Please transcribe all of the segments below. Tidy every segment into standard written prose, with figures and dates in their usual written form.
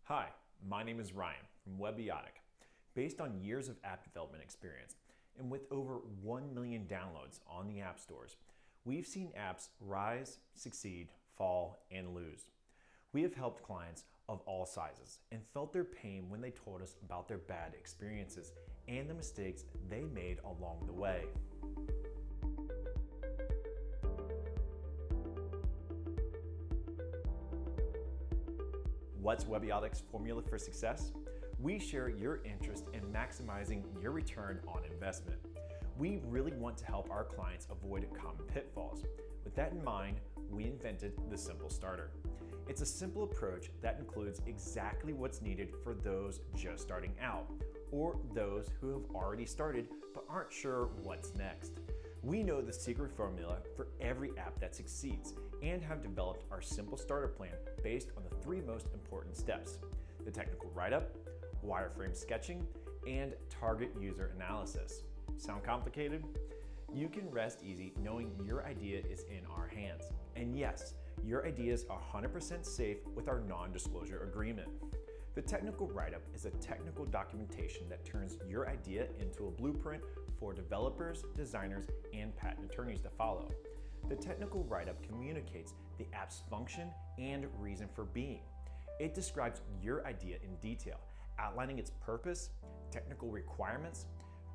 Hi, my name is Ryan from Webiotic. Based on years of app development experience and with over 1 million downloads on the app stores, we've seen apps rise, succeed, fall, and lose. We have helped clients of all sizes and felt their pain when they told us about their bad experiences and the mistakes they made along the way. What's Webiotic's formula for success? We share your interest in maximizing your return on investment. We really want to help our clients avoid common pitfalls. With that in mind, we invented the Simple Starter. It's a simple approach that includes exactly what's needed for those just starting out or those who have already started but aren't sure what's next. We know the secret formula for every app that succeeds and have developed our Simple Starter plan based on the three most important steps: the Technical Writeup, Wireframe Sketching, and Target User Analysis. Sound complicated? You can rest easy knowing your idea is in our hands. And yes, your ideas are 100% safe with our non-disclosure agreement. The Technical Writeup is a technical documentation that turns your idea into a blueprint for developers, designers, and patent attorneys to follow. The Technical Writeup communicates the app's function and reason for being. It describes your idea in detail, outlining its purpose, technical requirements,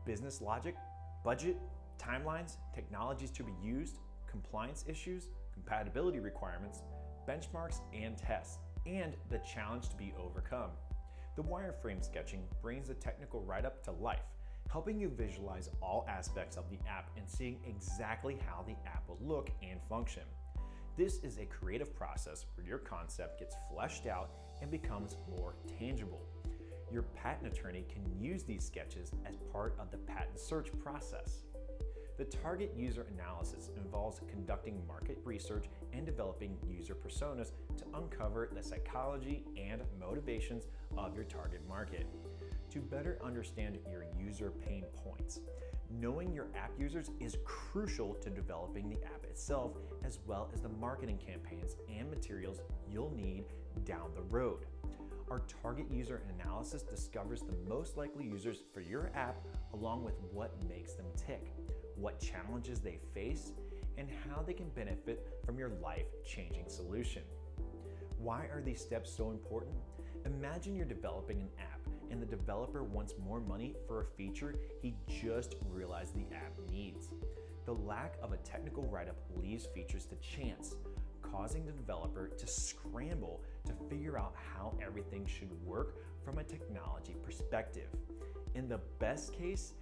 business logic, budget, timelines, technologies to be used, compliance issues, compatibility requirements, benchmarks and tests, and the challenge to be overcome. The Wireframe Sketching brings the Technical Writeup to life, helping you visualize all aspects of the app and seeing exactly how the app will look and function. This is a creative process where your concept gets fleshed out and becomes more tangible. Your patent attorney can use these sketches as part of the patent search process. The target user analysis involves conducting market research and developing user personas to uncover the psychology and motivations of your target market. To better understand your user pain points, knowing your app users is crucial to developing the app itself, as well as the marketing campaigns and materials you'll need down the road. Our target user analysis discovers the most likely users for your app, along with what makes them tick, what challenges they face, and how they can benefit from your life-changing solution. Why are these steps so important? Imagine you're developing an app and the developer wants more money for a feature he just realized the app needs. The lack of a technical write-up leaves features to chance, causing the developer to scramble to figure out how everything should work from a technology perspective. In the best case,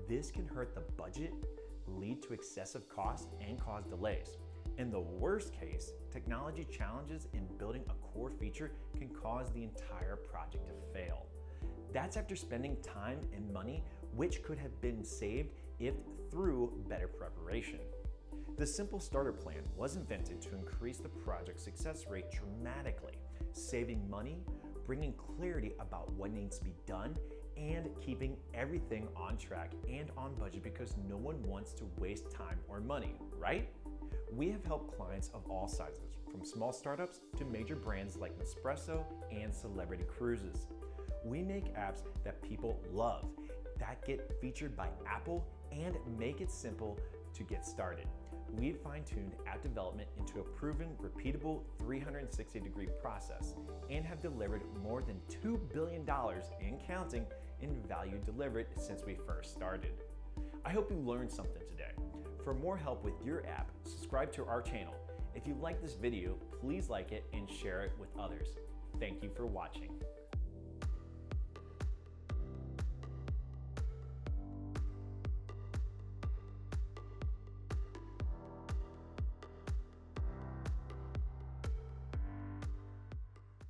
this can hurt the budget, lead to excessive costs, and cause delays. In the worst case, technology challenges in building a core feature can cause the entire project to fail. That's after spending time and money which could have been saved if through better preparation. The Simple Starter Plan was invented to increase the project success rate dramatically, saving money, bringing clarity about what needs to be done, and keeping everything on track and on budget because no one wants to waste time or money, right? We have helped clients of all sizes, from small startups to major brands like Nespresso and Celebrity Cruises. We make apps that people love, that get featured by Apple, and make it simple to get started. We've fine-tuned app development into a proven, repeatable 360-degree process and have delivered more than $2 billion and counting in value delivered since we first started. I hope you learned something today. For more help with your app, subscribe to our channel. If you like this video, please like it and share it with others. Thank you for watching.